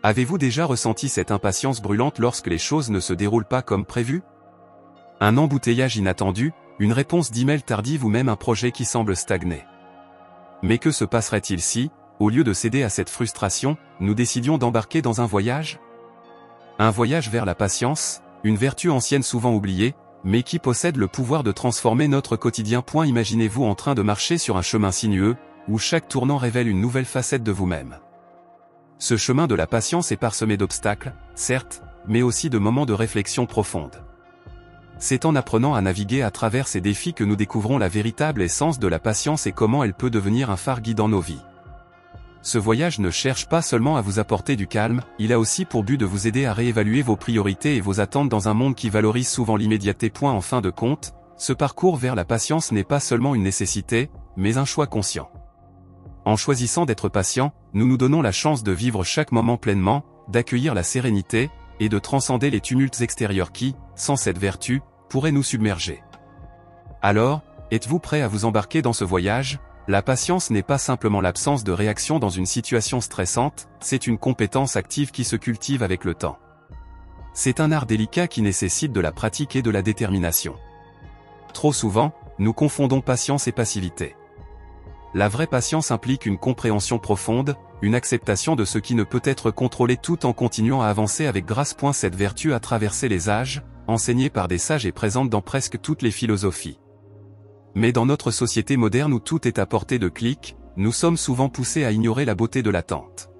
Avez-vous déjà ressenti cette impatience brûlante lorsque les choses ne se déroulent pas comme prévu? Un embouteillage inattendu, une réponse d'email tardive ou même un projet qui semble stagner. Mais que se passerait-il si, au lieu de céder à cette frustration, nous décidions d'embarquer dans un voyage? Un voyage vers la patience, une vertu ancienne souvent oubliée, mais qui possède le pouvoir de transformer notre quotidien. Imaginez-vous en train de marcher sur un chemin sinueux, où chaque tournant révèle une nouvelle facette de vous-même. Ce chemin de la patience est parsemé d'obstacles, certes, mais aussi de moments de réflexion profonde. C'est en apprenant à naviguer à travers ces défis que nous découvrons la véritable essence de la patience et comment elle peut devenir un phare guidant nos vies. Ce voyage ne cherche pas seulement à vous apporter du calme, il a aussi pour but de vous aider à réévaluer vos priorités et vos attentes dans un monde qui valorise souvent l'immédiateté. En fin de compte, ce parcours vers la patience n'est pas seulement une nécessité, mais un choix conscient. En choisissant d'être patient, nous nous donnons la chance de vivre chaque moment pleinement, d'accueillir la sérénité, et de transcender les tumultes extérieurs qui, sans cette vertu, pourraient nous submerger. Alors, êtes-vous prêt à vous embarquer dans ce voyage? La patience n'est pas simplement l'absence de réaction dans une situation stressante, c'est une compétence active qui se cultive avec le temps. C'est un art délicat qui nécessite de la pratique et de la détermination. Trop souvent, nous confondons patience et passivité. La vraie patience implique une compréhension profonde, une acceptation de ce qui ne peut être contrôlé tout en continuant à avancer avec grâce. Cette vertu a traversé les âges, enseignée par des sages et présente dans presque toutes les philosophies. Mais dans notre société moderne où tout est à portée de clic, nous sommes souvent poussés à ignorer la beauté de l'attente.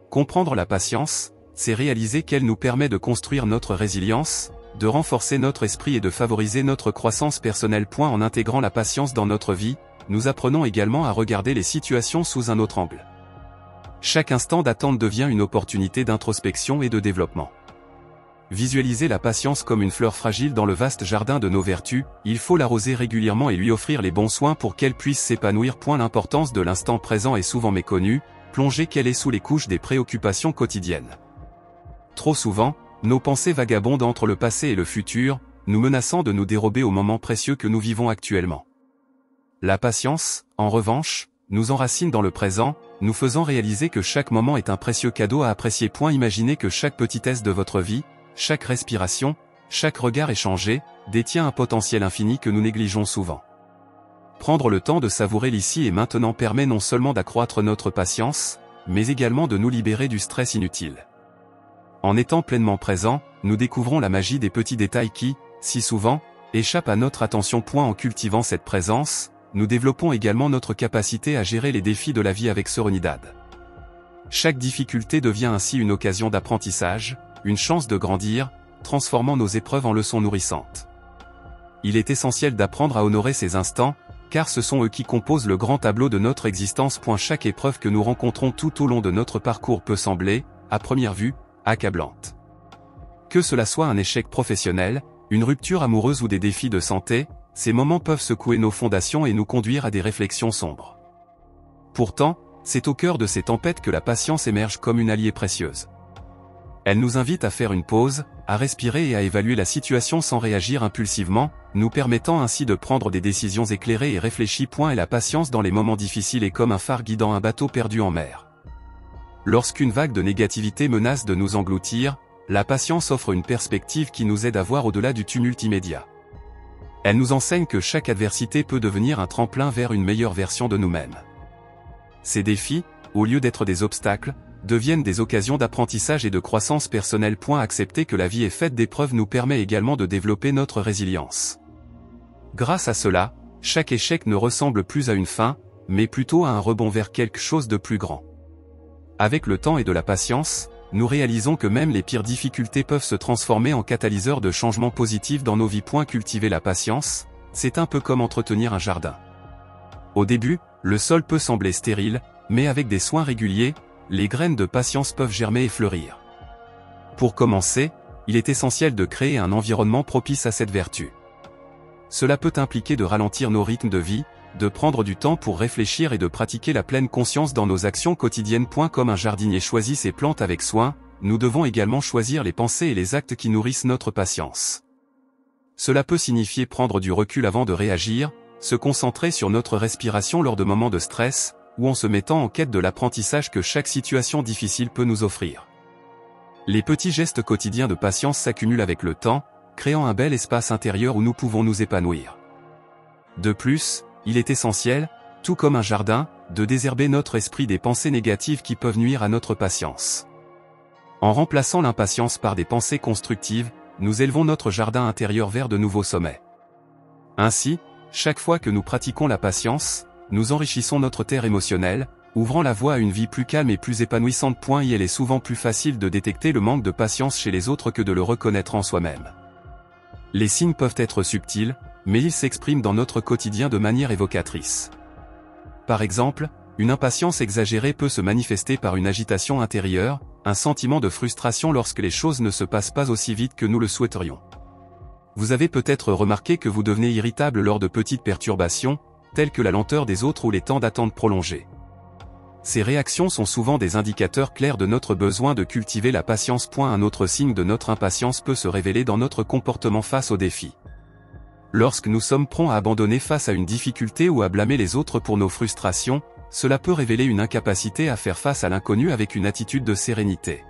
Comprendre la patience, c'est réaliser qu'elle nous permet de construire notre résilience, de renforcer notre esprit et de favoriser notre croissance personnelle. En intégrant la patience dans notre vie, nous apprenons également à regarder les situations sous un autre angle. Chaque instant d'attente devient une opportunité d'introspection et de développement. Visualisez la patience comme une fleur fragile dans le vaste jardin de nos vertus, il faut l'arroser régulièrement et lui offrir les bons soins pour qu'elle puisse s'épanouir. L'importance de l'instant présent est souvent méconnue, plongée qu'elle est sous les couches des préoccupations quotidiennes. Trop souvent, nos pensées vagabondent entre le passé et le futur, nous menaçant de nous dérober au moment précieux que nous vivons actuellement. La patience, en revanche, nous enracine dans le présent, nous faisant réaliser que chaque moment est un précieux cadeau à apprécier. Imaginez que chaque petitesse de votre vie, chaque respiration, chaque regard échangé, détient un potentiel infini que nous négligeons souvent. Prendre le temps de savourer l'ici et maintenant permet non seulement d'accroître notre patience, mais également de nous libérer du stress inutile. En étant pleinement présent, nous découvrons la magie des petits détails qui, si souvent, échappent à notre attention. En cultivant cette présence, nous développons également notre capacité à gérer les défis de la vie avec sérénité. Chaque difficulté devient ainsi une occasion d'apprentissage, une chance de grandir, transformant nos épreuves en leçons nourrissantes. Il est essentiel d'apprendre à honorer ces instants, car ce sont eux qui composent le grand tableau de notre existence. Chaque épreuve que nous rencontrons tout au long de notre parcours peut sembler, à première vue, accablante. Que cela soit un échec professionnel, une rupture amoureuse ou des défis de santé, ces moments peuvent secouer nos fondations et nous conduire à des réflexions sombres. Pourtant, c'est au cœur de ces tempêtes que la patience émerge comme une alliée précieuse. Elle nous invite à faire une pause, à respirer et à évaluer la situation sans réagir impulsivement, nous permettant ainsi de prendre des décisions éclairées et réfléchies. Et la patience dans les moments difficiles est comme un phare guidant un bateau perdu en mer. Lorsqu'une vague de négativité menace de nous engloutir, la patience offre une perspective qui nous aide à voir au-delà du tumulte immédiat. Elle nous enseigne que chaque adversité peut devenir un tremplin vers une meilleure version de nous-mêmes. Ces défis, au lieu d'être des obstacles, deviennent des occasions d'apprentissage et de croissance personnelle. Accepter que la vie est faite d'épreuves nous permet également de développer notre résilience. Grâce à cela, chaque échec ne ressemble plus à une fin, mais plutôt à un rebond vers quelque chose de plus grand. Avec le temps et de la patience, nous réalisons que même les pires difficultés peuvent se transformer en catalyseurs de changements positifs dans nos vies. Cultiver la patience, c'est un peu comme entretenir un jardin. Au début, le sol peut sembler stérile, mais avec des soins réguliers, les graines de patience peuvent germer et fleurir. Pour commencer, il est essentiel de créer un environnement propice à cette vertu. Cela peut impliquer de ralentir nos rythmes de vie, de prendre du temps pour réfléchir et de pratiquer la pleine conscience dans nos actions quotidiennes. Comme un jardinier choisit ses plantes avec soin, nous devons également choisir les pensées et les actes qui nourrissent notre patience. Cela peut signifier prendre du recul avant de réagir, se concentrer sur notre respiration lors de moments de stress, ou en se mettant en quête de l'apprentissage que chaque situation difficile peut nous offrir. Les petits gestes quotidiens de patience s'accumulent avec le temps, créant un bel espace intérieur où nous pouvons nous épanouir. De plus, il est essentiel, tout comme un jardin, de désherber notre esprit des pensées négatives qui peuvent nuire à notre patience. En remplaçant l'impatience par des pensées constructives, nous élevons notre jardin intérieur vers de nouveaux sommets. Ainsi, chaque fois que nous pratiquons la patience, nous enrichissons notre terre émotionnelle, ouvrant la voie à une vie plus calme et plus épanouissante. Il est souvent plus facile de détecter le manque de patience chez les autres que de le reconnaître en soi-même. Les signes peuvent être subtils, mais ils s'expriment dans notre quotidien de manière évocatrice. Par exemple, une impatience exagérée peut se manifester par une agitation intérieure, un sentiment de frustration lorsque les choses ne se passent pas aussi vite que nous le souhaiterions. Vous avez peut-être remarqué que vous devenez irritable lors de petites perturbations, telles que la lenteur des autres ou les temps d'attente prolongés. Ces réactions sont souvent des indicateurs clairs de notre besoin de cultiver la patience. Un autre signe de notre impatience peut se révéler dans notre comportement face aux défis. Lorsque nous sommes prompts à abandonner face à une difficulté ou à blâmer les autres pour nos frustrations, cela peut révéler une incapacité à faire face à l'inconnu avec une attitude de sérénité.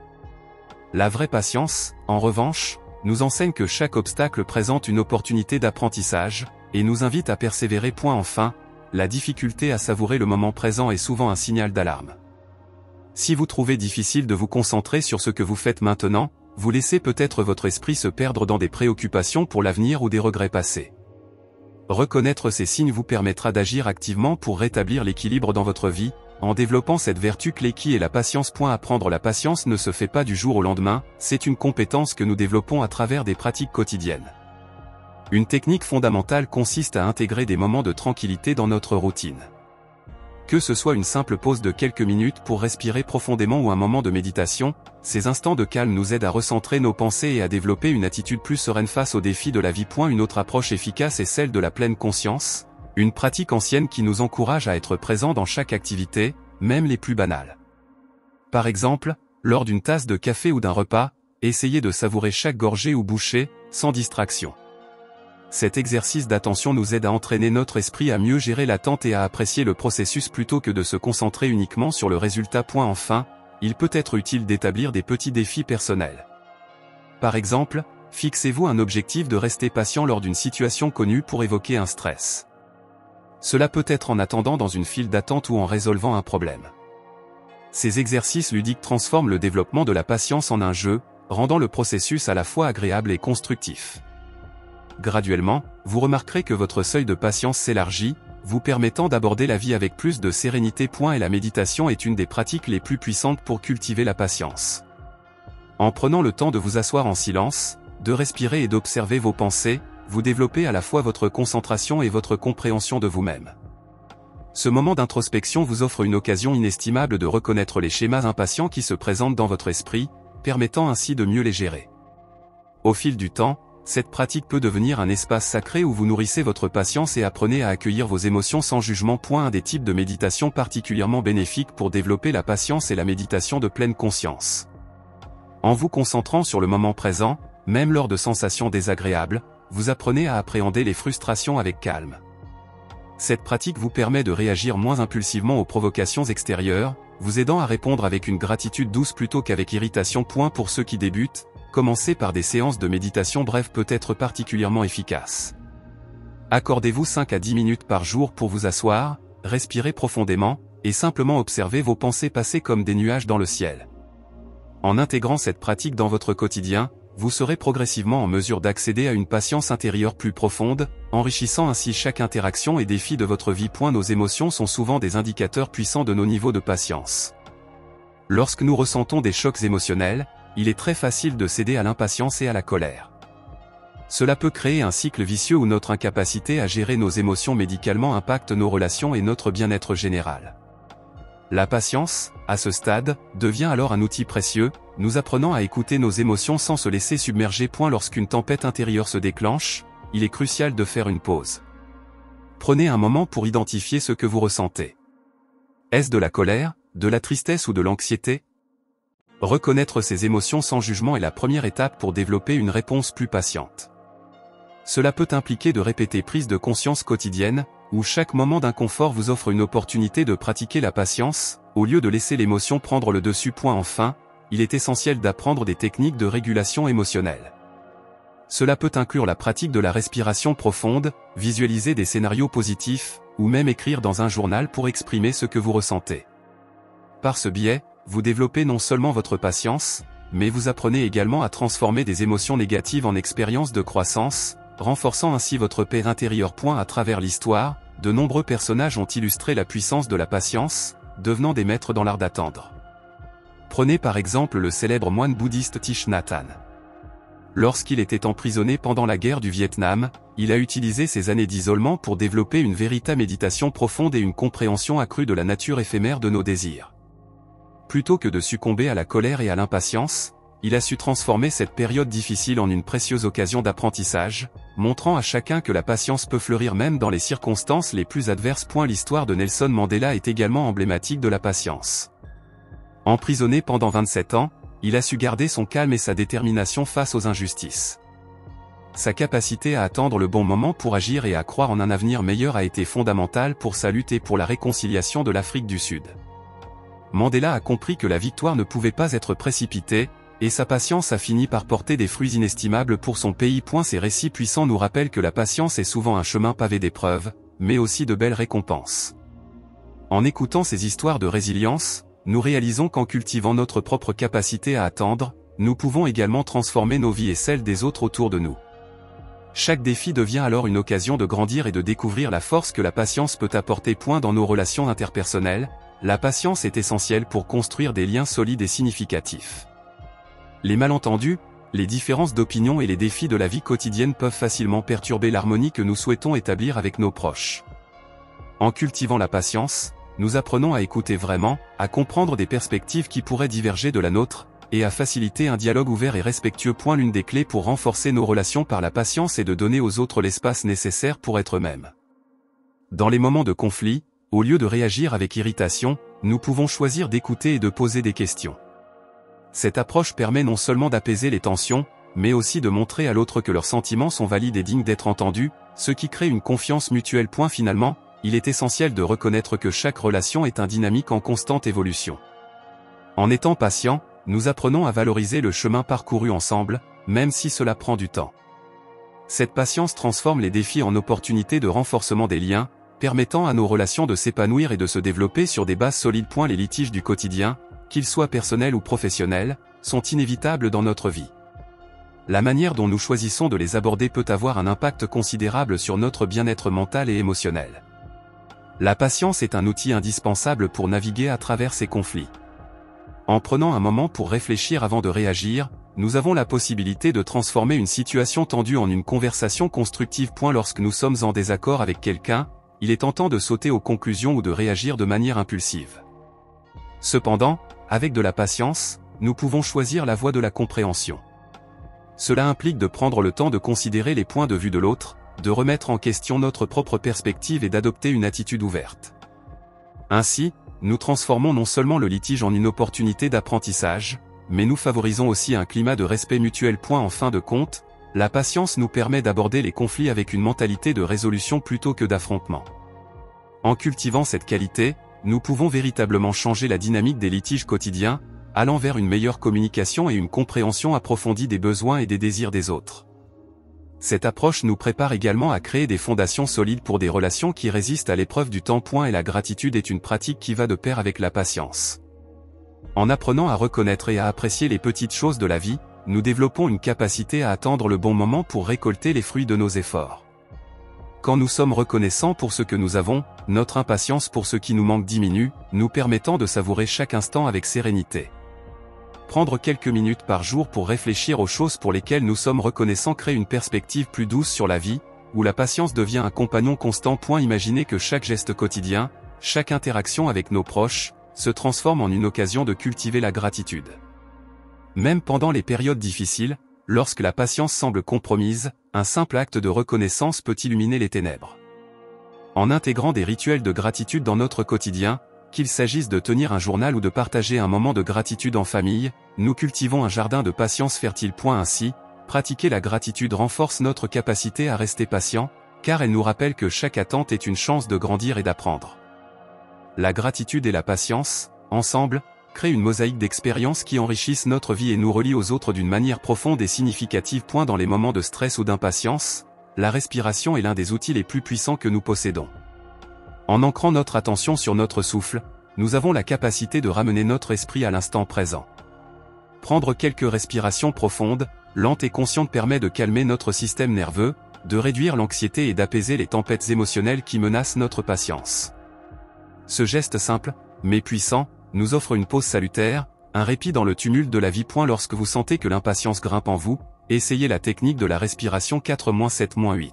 La vraie patience, en revanche, nous enseigne que chaque obstacle présente une opportunité d'apprentissage, et nous invite à persévérer. Enfin, la difficulté à savourer le moment présent est souvent un signal d'alarme. Si vous trouvez difficile de vous concentrer sur ce que vous faites maintenant, vous laissez peut-être votre esprit se perdre dans des préoccupations pour l'avenir ou des regrets passés. Reconnaître ces signes vous permettra d'agir activement pour rétablir l'équilibre dans votre vie, en développant cette vertu clé qui est la patience. Apprendre la patience ne se fait pas du jour au lendemain, c'est une compétence que nous développons à travers des pratiques quotidiennes. Une technique fondamentale consiste à intégrer des moments de tranquillité dans notre routine. Que ce soit une simple pause de quelques minutes pour respirer profondément ou un moment de méditation, ces instants de calme nous aident à recentrer nos pensées et à développer une attitude plus sereine face aux défis de la vie. Une autre approche efficace est celle de la pleine conscience, une pratique ancienne qui nous encourage à être présents dans chaque activité, même les plus banales. Par exemple, lors d'une tasse de café ou d'un repas, essayez de savourer chaque gorgée ou bouchée, sans distraction. Cet exercice d'attention nous aide à entraîner notre esprit à mieux gérer l'attente et à apprécier le processus plutôt que de se concentrer uniquement sur le résultat. Enfin, il peut être utile d'établir des petits défis personnels. Par exemple, fixez-vous un objectif de rester patient lors d'une situation connue pour évoquer un stress. Cela peut être en attendant dans une file d'attente ou en résolvant un problème. Ces exercices ludiques transforment le développement de la patience en un jeu, rendant le processus à la fois agréable et constructif. Graduellement, vous remarquerez que votre seuil de patience s'élargit, vous permettant d'aborder la vie avec plus de sérénité. Et la méditation est une des pratiques les plus puissantes pour cultiver la patience. En prenant le temps de vous asseoir en silence, de respirer et d'observer vos pensées, vous développez à la fois votre concentration et votre compréhension de vous-même. Ce moment d'introspection vous offre une occasion inestimable de reconnaître les schémas impatients qui se présentent dans votre esprit, permettant ainsi de mieux les gérer. Au fil du temps, cette pratique peut devenir un espace sacré où vous nourrissez votre patience et apprenez à accueillir vos émotions sans jugement. Un des types de méditation particulièrement bénéfiques pour développer la patience est la méditation de pleine conscience. En vous concentrant sur le moment présent, même lors de sensations désagréables, vous apprenez à appréhender les frustrations avec calme. Cette pratique vous permet de réagir moins impulsivement aux provocations extérieures, vous aidant à répondre avec une gratitude douce plutôt qu'avec irritation. Pour ceux qui débutent, commencer par des séances de méditation brèves peut être particulièrement efficace. Accordez-vous 5 à 10 minutes par jour pour vous asseoir, respirer profondément, et simplement observer vos pensées passer comme des nuages dans le ciel. En intégrant cette pratique dans votre quotidien, vous serez progressivement en mesure d'accéder à une patience intérieure plus profonde, enrichissant ainsi chaque interaction et défi de votre vie. Nos émotions sont souvent des indicateurs puissants de nos niveaux de patience. Lorsque nous ressentons des chocs émotionnels, il est très facile de céder à l'impatience et à la colère. Cela peut créer un cycle vicieux où notre incapacité à gérer nos émotions médicalement impacte nos relations et notre bien-être général. La patience, à ce stade, devient alors un outil précieux, nous apprenant à écouter nos émotions sans se laisser submerger. Lorsqu'une tempête intérieure se déclenche, il est crucial de faire une pause. Prenez un moment pour identifier ce que vous ressentez. Est-ce de la colère, de la tristesse ou de l'anxiété ? Reconnaître ces émotions sans jugement est la première étape pour développer une réponse plus patiente. Cela peut impliquer de répéter prises de conscience quotidiennes, où chaque moment d'inconfort vous offre une opportunité de pratiquer la patience, au lieu de laisser l'émotion prendre le dessus. Enfin, il est essentiel d'apprendre des techniques de régulation émotionnelle. Cela peut inclure la pratique de la respiration profonde, visualiser des scénarios positifs, ou même écrire dans un journal pour exprimer ce que vous ressentez. Par ce biais, vous développez non seulement votre patience, mais vous apprenez également à transformer des émotions négatives en expériences de croissance, renforçant ainsi votre paix intérieure. À travers l'histoire, de nombreux personnages ont illustré la puissance de la patience, devenant des maîtres dans l'art d'attendre. Prenez par exemple le célèbre moine bouddhiste Thich Nhat Hanh. Lorsqu'il était emprisonné pendant la guerre du Vietnam, il a utilisé ses années d'isolement pour développer une véritable méditation profonde et une compréhension accrue de la nature éphémère de nos désirs. Plutôt que de succomber à la colère et à l'impatience, il a su transformer cette période difficile en une précieuse occasion d'apprentissage, montrant à chacun que la patience peut fleurir même dans les circonstances les plus adverses. L'histoire de Nelson Mandela est également emblématique de la patience. Emprisonné pendant 27 ans, il a su garder son calme et sa détermination face aux injustices. Sa capacité à attendre le bon moment pour agir et à croire en un avenir meilleur a été fondamentale pour sa lutte et pour la réconciliation de l'Afrique du Sud. Mandela a compris que la victoire ne pouvait pas être précipitée, et sa patience a fini par porter des fruits inestimables pour son pays. Ces récits puissants nous rappellent que la patience est souvent un chemin pavé d'épreuves, mais aussi de belles récompenses. En écoutant ces histoires de résilience, nous réalisons qu'en cultivant notre propre capacité à attendre, nous pouvons également transformer nos vies et celles des autres autour de nous. Chaque défi devient alors une occasion de grandir et de découvrir la force que la patience peut apporter. Dans nos relations interpersonnelles, la patience est essentielle pour construire des liens solides et significatifs. Les malentendus, les différences d'opinion et les défis de la vie quotidienne peuvent facilement perturber l'harmonie que nous souhaitons établir avec nos proches. En cultivant la patience, nous apprenons à écouter vraiment, à comprendre des perspectives qui pourraient diverger de la nôtre, et à faciliter un dialogue ouvert et respectueux. L'une des clés pour renforcer nos relations par la patience est de donner aux autres l'espace nécessaire pour être eux-mêmes. Dans les moments de conflit, au lieu de réagir avec irritation, nous pouvons choisir d'écouter et de poser des questions. Cette approche permet non seulement d'apaiser les tensions, mais aussi de montrer à l'autre que leurs sentiments sont valides et dignes d'être entendus, ce qui crée une confiance mutuelle. Finalement, il est essentiel de reconnaître que chaque relation est un dynamique en constante évolution. En étant patient, nous apprenons à valoriser le chemin parcouru ensemble, même si cela prend du temps. Cette patience transforme les défis en opportunités de renforcement des liens, permettant à nos relations de s'épanouir et de se développer sur des bases solides. Les litiges du quotidien, qu'ils soient personnels ou professionnels, sont inévitables dans notre vie. La manière dont nous choisissons de les aborder peut avoir un impact considérable sur notre bien-être mental et émotionnel. La patience est un outil indispensable pour naviguer à travers ces conflits. En prenant un moment pour réfléchir avant de réagir, nous avons la possibilité de transformer une situation tendue en une conversation constructive. Lorsque nous sommes en désaccord avec quelqu'un, il est tentant de sauter aux conclusions ou de réagir de manière impulsive. Cependant, avec de la patience, nous pouvons choisir la voie de la compréhension. Cela implique de prendre le temps de considérer les points de vue de l'autre, de remettre en question notre propre perspective et d'adopter une attitude ouverte. Ainsi, nous transformons non seulement le litige en une opportunité d'apprentissage, mais nous favorisons aussi un climat de respect mutuel. En fin de compte, la patience nous permet d'aborder les conflits avec une mentalité de résolution plutôt que d'affrontement. En cultivant cette qualité, nous pouvons véritablement changer la dynamique des litiges quotidiens, allant vers une meilleure communication et une compréhension approfondie des besoins et des désirs des autres. Cette approche nous prépare également à créer des fondations solides pour des relations qui résistent à l'épreuve du temps. Et la gratitude est une pratique qui va de pair avec la patience. En apprenant à reconnaître et à apprécier les petites choses de la vie, nous développons une capacité à attendre le bon moment pour récolter les fruits de nos efforts. Quand nous sommes reconnaissants pour ce que nous avons, notre impatience pour ce qui nous manque diminue, nous permettant de savourer chaque instant avec sérénité. Prendre quelques minutes par jour pour réfléchir aux choses pour lesquelles nous sommes reconnaissants crée une perspective plus douce sur la vie, où la patience devient un compagnon constant. Imaginez que chaque geste quotidien, chaque interaction avec nos proches, se transforme en une occasion de cultiver la gratitude. Même pendant les périodes difficiles, lorsque la patience semble compromise, un simple acte de reconnaissance peut illuminer les ténèbres. En intégrant des rituels de gratitude dans notre quotidien, qu'il s'agisse de tenir un journal ou de partager un moment de gratitude en famille, nous cultivons un jardin de patience fertile. Ainsi, pratiquer la gratitude renforce notre capacité à rester patient, car elle nous rappelle que chaque attente est une chance de grandir et d'apprendre. La gratitude et la patience, ensemble, crée une mosaïque d'expériences qui enrichissent notre vie et nous relient aux autres d'une manière profonde et significative. Dans les moments de stress ou d'impatience, la respiration est l'un des outils les plus puissants que nous possédons. En ancrant notre attention sur notre souffle, nous avons la capacité de ramener notre esprit à l'instant présent. Prendre quelques respirations profondes, lentes et conscientes permet de calmer notre système nerveux, de réduire l'anxiété et d'apaiser les tempêtes émotionnelles qui menacent notre patience. Ce geste simple, mais puissant, nous offre une pause salutaire, un répit dans le tumulte de la vie. Lorsque vous sentez que l'impatience grimpe en vous, essayez la technique de la respiration 4-7-8.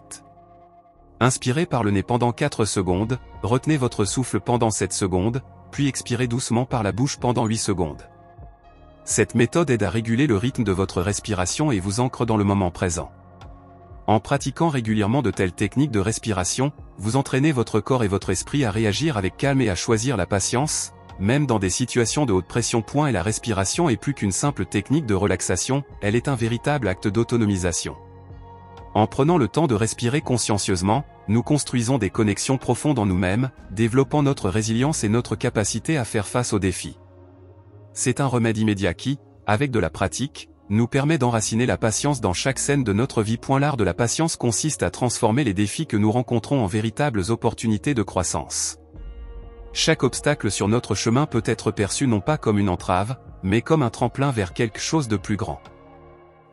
Inspirez par le nez pendant 4 secondes, retenez votre souffle pendant 7 secondes, puis expirez doucement par la bouche pendant 8 secondes. Cette méthode aide à réguler le rythme de votre respiration et vous ancre dans le moment présent. En pratiquant régulièrement de telles techniques de respiration, vous entraînez votre corps et votre esprit à réagir avec calme et à choisir la patience, même dans des situations de haute pression. Et la respiration est plus qu'une simple technique de relaxation, elle est un véritable acte d'autonomisation. En prenant le temps de respirer consciencieusement, nous construisons des connexions profondes en nous-mêmes, développant notre résilience et notre capacité à faire face aux défis. C'est un remède immédiat qui, avec de la pratique, nous permet d'enraciner la patience dans chaque scène de notre vie. L'art de la patience consiste à transformer les défis que nous rencontrons en véritables opportunités de croissance. Chaque obstacle sur notre chemin peut être perçu non pas comme une entrave, mais comme un tremplin vers quelque chose de plus grand.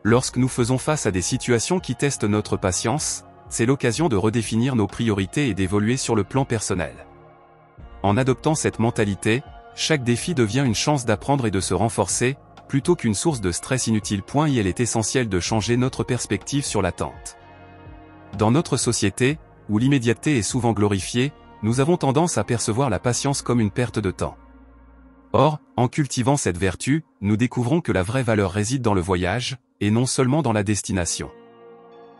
Lorsque nous faisons face à des situations qui testent notre patience, c'est l'occasion de redéfinir nos priorités et d'évoluer sur le plan personnel. En adoptant cette mentalité, chaque défi devient une chance d'apprendre et de se renforcer, plutôt qu'une source de stress inutile. Il est essentiel de changer notre perspective sur l'attente. Dans notre société, où l'immédiateté est souvent glorifiée, nous avons tendance à percevoir la patience comme une perte de temps. Or, en cultivant cette vertu, nous découvrons que la vraie valeur réside dans le voyage, et non seulement dans la destination.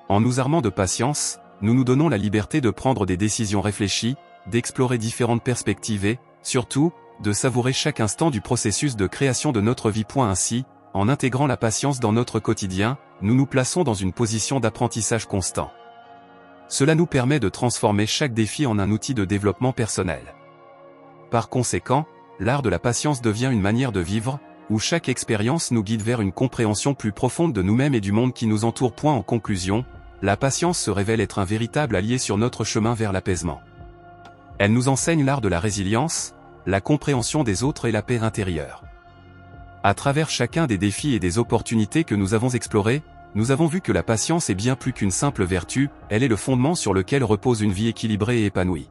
En nous armant de patience, nous nous donnons la liberté de prendre des décisions réfléchies, d'explorer différentes perspectives et, surtout, de savourer chaque instant du processus de création de notre vie. Ainsi, en intégrant la patience dans notre quotidien, nous nous plaçons dans une position d'apprentissage constant. Cela nous permet de transformer chaque défi en un outil de développement personnel. Par conséquent, l'art de la patience devient une manière de vivre, où chaque expérience nous guide vers une compréhension plus profonde de nous-mêmes et du monde qui nous entoure. En conclusion, la patience se révèle être un véritable allié sur notre chemin vers l'apaisement. Elle nous enseigne l'art de la résilience, la compréhension des autres et la paix intérieure. À travers chacun des défis et des opportunités que nous avons explorés, nous avons vu que la patience est bien plus qu'une simple vertu, elle est le fondement sur lequel repose une vie équilibrée et épanouie.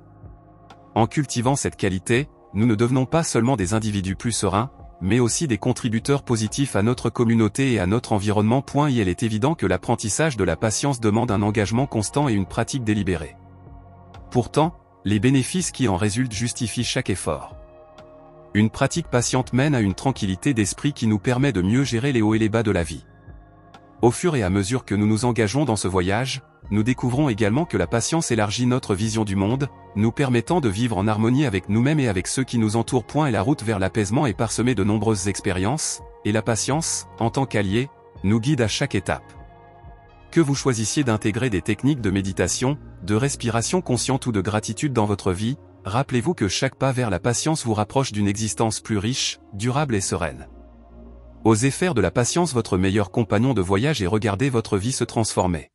En cultivant cette qualité, nous ne devenons pas seulement des individus plus sereins, mais aussi des contributeurs positifs à notre communauté et à notre environnement. Il est évident que l'apprentissage de la patience demande un engagement constant et une pratique délibérée. Pourtant, les bénéfices qui en résultent justifient chaque effort. Une pratique patiente mène à une tranquillité d'esprit qui nous permet de mieux gérer les hauts et les bas de la vie. Au fur et à mesure que nous nous engageons dans ce voyage, nous découvrons également que la patience élargit notre vision du monde, nous permettant de vivre en harmonie avec nous-mêmes et avec ceux qui nous entourent. Et la route vers l'apaisement est parsemée de nombreuses expériences, et la patience, en tant qu'allié, nous guide à chaque étape. Que vous choisissiez d'intégrer des techniques de méditation, de respiration consciente ou de gratitude dans votre vie, rappelez-vous que chaque pas vers la patience vous rapproche d'une existence plus riche, durable et sereine. Osez faire de la patience votre meilleur compagnon de voyage et regardez votre vie se transformer.